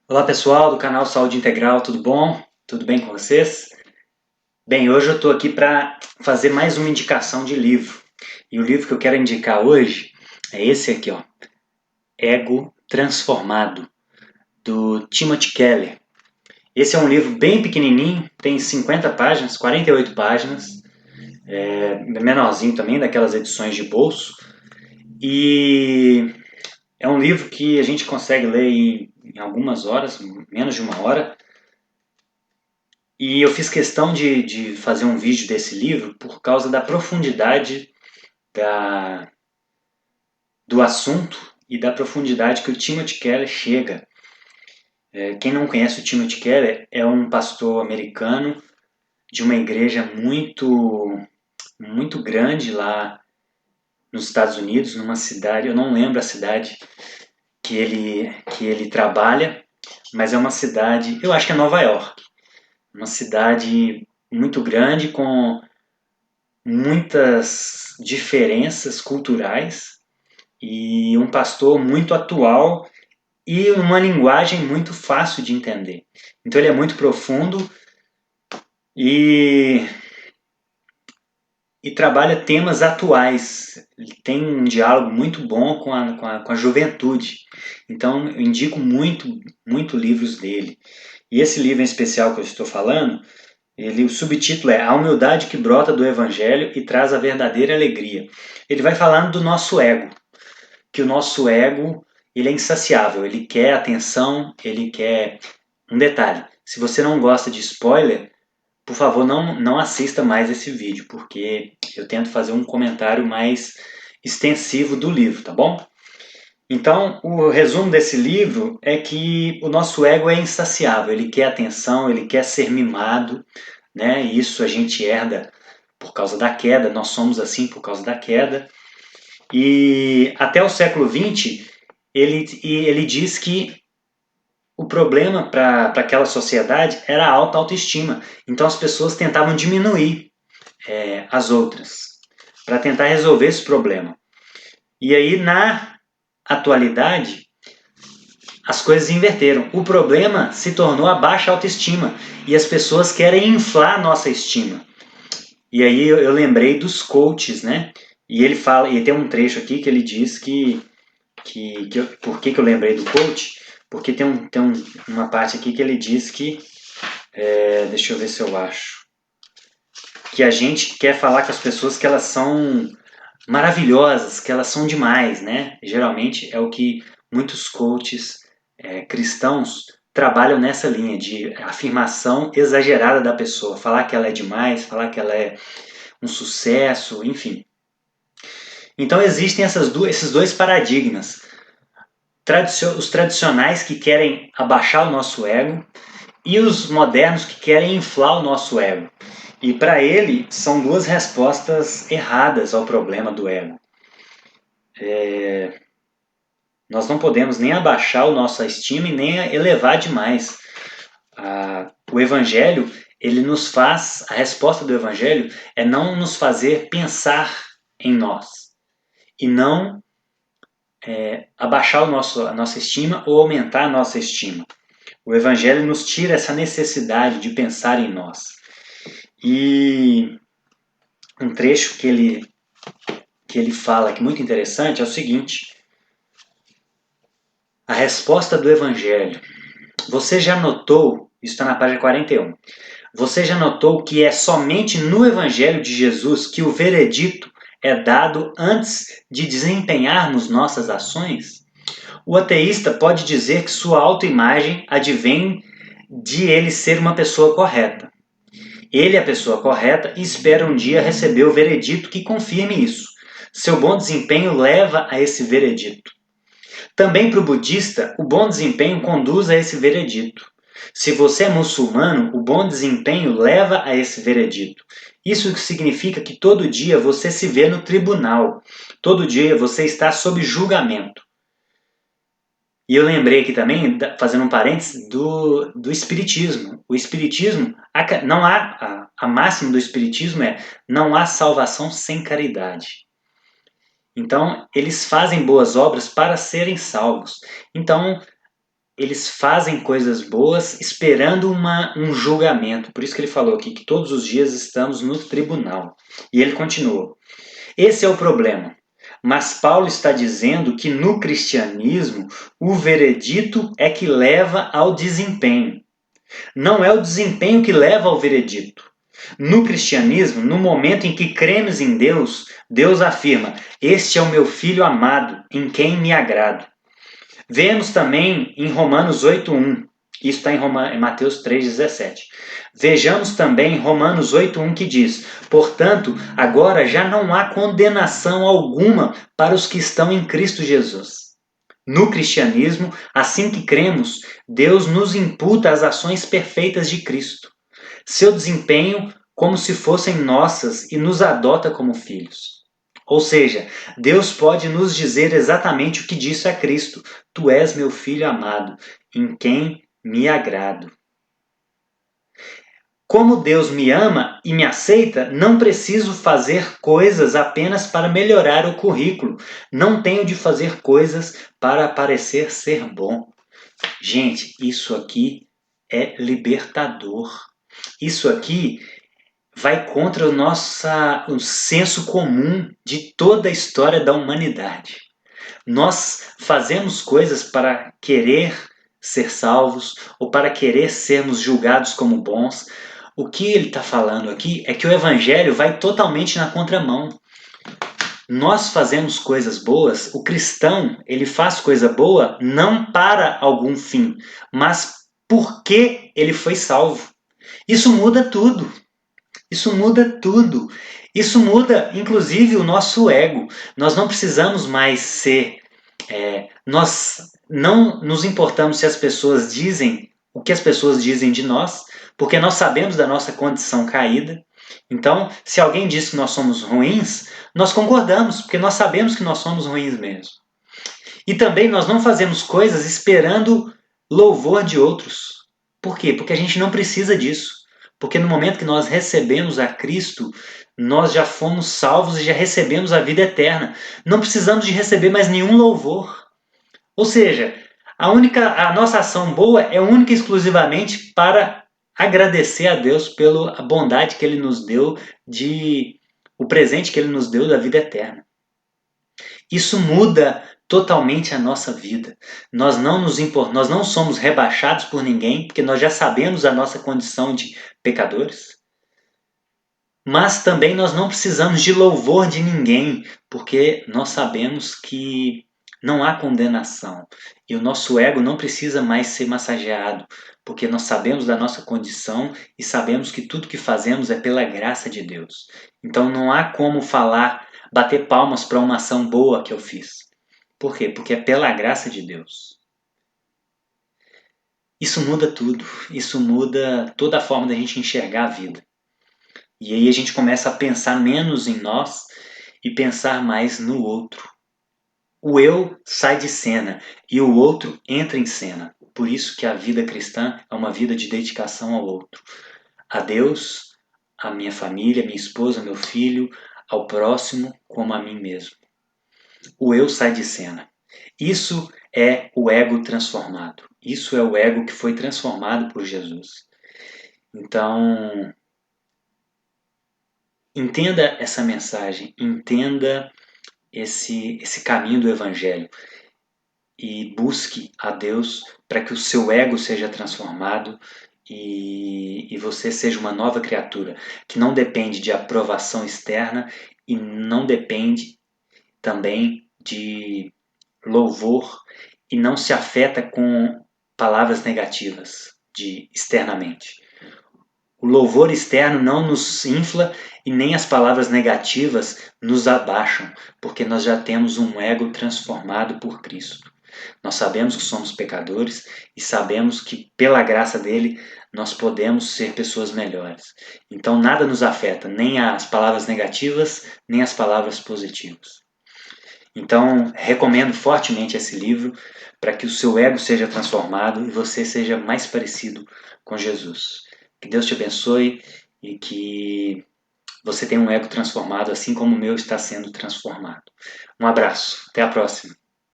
Olá pessoal do canal Saúde Integral, tudo bom? Tudo bem com vocês? Bem, hoje eu estou aqui para fazer mais uma indicação de livro. E o livro que eu quero indicar hoje é esse aqui, ó, Ego Transformado, do Timothy Keller. Esse é um livro bem pequenininho, tem 50 páginas, 48 páginas, menorzinho também, daquelas edições de bolso. E é um livro que a gente consegue ler em algumas horas, menos de uma hora. E eu fiz questão de fazer um vídeo desse livro por causa da profundidade da, do assunto e da profundidade que o Timothy Keller chega. Quem não conhece o Timothy Keller é um pastor americano de uma igreja muito grande lá nos Estados Unidos, numa cidade, eu não lembro a cidade que ele trabalha, mas é uma cidade, eu acho que é Nova York, uma cidade muito grande com muitas diferenças culturais e um pastor muito atual e uma linguagem muito fácil de entender. Então ele é muito profundo e, e trabalha temas atuais. Ele tem um diálogo muito bom com a juventude. Então eu indico muito livros dele. E esse livro em especial que eu estou falando, o subtítulo é A Humildade que Brota do Evangelho e Traz a Verdadeira Alegria. Ele vai falando do nosso ego, que o nosso ego ele é insaciável, ele quer atenção, ele quer... Um detalhe, se você não gosta de spoiler, por favor não assista mais esse vídeo, porque eu tento fazer um comentário mais extensivo do livro, tá bom? Então, o resumo desse livro é que o nosso ego é insaciável, ele quer atenção, ele quer ser mimado, né? E isso a gente herda por causa da queda, nós somos assim por causa da queda. E até o século XX, ele diz que o problema para aquela sociedade era a alta autoestima. Então as pessoas tentavam diminuir as outras para tentar resolver esse problema. E aí, na atualidade, as coisas inverteram. O problema se tornou a baixa autoestima e as pessoas querem inflar a nossa estima. E aí eu lembrei dos coaches, né? E ele fala, e tem um trecho aqui que ele diz por que eu lembrei do coach? Porque tem uma parte aqui que ele diz que, deixa eu ver se eu acho, que a gente quer falar com as pessoas que elas são maravilhosas, que elas são demais, né? Geralmente é o que muitos coaches cristãos trabalham nessa linha de afirmação exagerada da pessoa, falar que ela é demais, falar que ela é um sucesso, enfim. Então existem esses dois paradigmas. Os tradicionais que querem abaixar o nosso ego e os modernos que querem inflar o nosso ego. E para ele são duas respostas erradas ao problema do ego. Nós não podemos nem abaixar a nossa estima e nem elevar demais. O evangelho, ele nos faz, a resposta do evangelho é não nos fazer pensar em nós e não abaixar a nossa estima ou aumentar a nossa estima. O evangelho nos tira essa necessidade de pensar em nós. E um trecho que ele fala que é muito interessante é o seguinte: a resposta do evangelho. Você já notou, isso está na página 41, você já notou que é somente no evangelho de Jesus que o veredito é dado antes de desempenharmos nossas ações? O ateísta pode dizer que sua autoimagem advém de ele ser uma pessoa correta. Ele é a pessoa correta e espera um dia receber o veredito que confirme isso. Seu bom desempenho leva a esse veredito. Também para o budista, o bom desempenho conduz a esse veredito. Se você é muçulmano, o bom desempenho leva a esse veredito. Isso significa que todo dia você se vê no tribunal. Todo dia você está sob julgamento. E eu lembrei aqui também, fazendo um parênteses, do Espiritismo. O Espiritismo, não há, a máxima do Espiritismo é: não há salvação sem caridade. Então, eles fazem boas obras para serem salvos. Então, eles fazem coisas boas esperando um julgamento. Por isso que ele falou aqui que todos os dias estamos no tribunal. E ele continua. Esse é o problema. Mas Paulo está dizendo que no cristianismo o veredito é que leva ao desempenho. Não é o desempenho que leva ao veredito. No cristianismo, no momento em que cremos em Deus, Deus afirma: Este é o meu filho amado, em quem me agrado. Vemos também em Romanos 8:1. Isso está em Mateus 3,17. Vejamos também em Romanos 8:1 que diz: Portanto, agora já não há condenação alguma para os que estão em Cristo Jesus. No cristianismo, assim que cremos, Deus nos imputa as ações perfeitas de Cristo, seu desempenho como se fossem nossas e nos adota como filhos. Ou seja, Deus pode nos dizer exatamente o que disse a Cristo: Tu és meu filho amado, em quem me agrado. Como Deus me ama e me aceita, não preciso fazer coisas apenas para melhorar o currículo. Não tenho de fazer coisas para parecer ser bom. Gente, isso aqui é libertador. Isso aqui vai contra o senso comum de toda a história da humanidade. Nós fazemos coisas para querer ser salvos ou para querer sermos julgados como bons. O que ele está falando aqui é que o evangelho vai totalmente na contramão. Nós fazemos coisas boas, o cristão ele faz coisa boa não para algum fim, mas porque ele foi salvo. Isso muda tudo. Isso muda tudo. Isso muda, inclusive, o nosso ego. Nós não precisamos mais ser. Nós não nos importamos se as pessoas dizem o que as pessoas dizem de nós, porque nós sabemos da nossa condição caída. Então, se alguém diz que nós somos ruins, nós concordamos, porque nós sabemos que nós somos ruins mesmo. E também nós não fazemos coisas esperando louvor de outros. Por quê? Porque a gente não precisa disso. Porque no momento que nós recebemos a Cristo, nós já fomos salvos e já recebemos a vida eterna. Não precisamos de receber mais nenhum louvor. Ou seja, a nossa ação boa é única e exclusivamente para agradecer a Deus pela bondade que Ele nos deu, o presente que Ele nos deu da vida eterna. Isso muda totalmente a nossa vida. Nós não somos rebaixados por ninguém, porque nós já sabemos a nossa condição de pecadores. Mas também nós não precisamos de louvor de ninguém, porque nós sabemos que não há condenação. E o nosso ego não precisa mais ser massageado, porque nós sabemos da nossa condição e sabemos que tudo que fazemos é pela graça de Deus. Então não há como bater palmas para uma ação boa que eu fiz. Por quê? Porque é pela graça de Deus. Isso muda tudo. Isso muda toda a forma da gente enxergar a vida. E aí a gente começa a pensar menos em nós e pensar mais no outro. O eu sai de cena e o outro entra em cena. Por isso que a vida cristã é uma vida de dedicação ao outro. A Deus, a minha família, minha esposa, meu filho, ao próximo como a mim mesmo. O eu sai de cena. Isso é o ego transformado. Isso é o ego que foi transformado por Jesus. Então, entenda essa mensagem, entenda esse caminho do Evangelho e busque a Deus para que o seu ego seja transformado e você seja uma nova criatura, que não depende de aprovação externa e não depende também de louvor e não se afeta com palavras negativas externamente. O louvor externo não nos infla e nem as palavras negativas nos abaixam, porque nós já temos um ego transformado por Cristo. Nós sabemos que somos pecadores e sabemos que, pela graça dele, nós podemos ser pessoas melhores. Então, nada nos afeta, nem as palavras negativas, nem as palavras positivas. Então, recomendo fortemente esse livro para que o seu ego seja transformado e você seja mais parecido com Jesus. Que Deus te abençoe e que você tenha um ego transformado, assim como o meu está sendo transformado. Um abraço, até a próxima.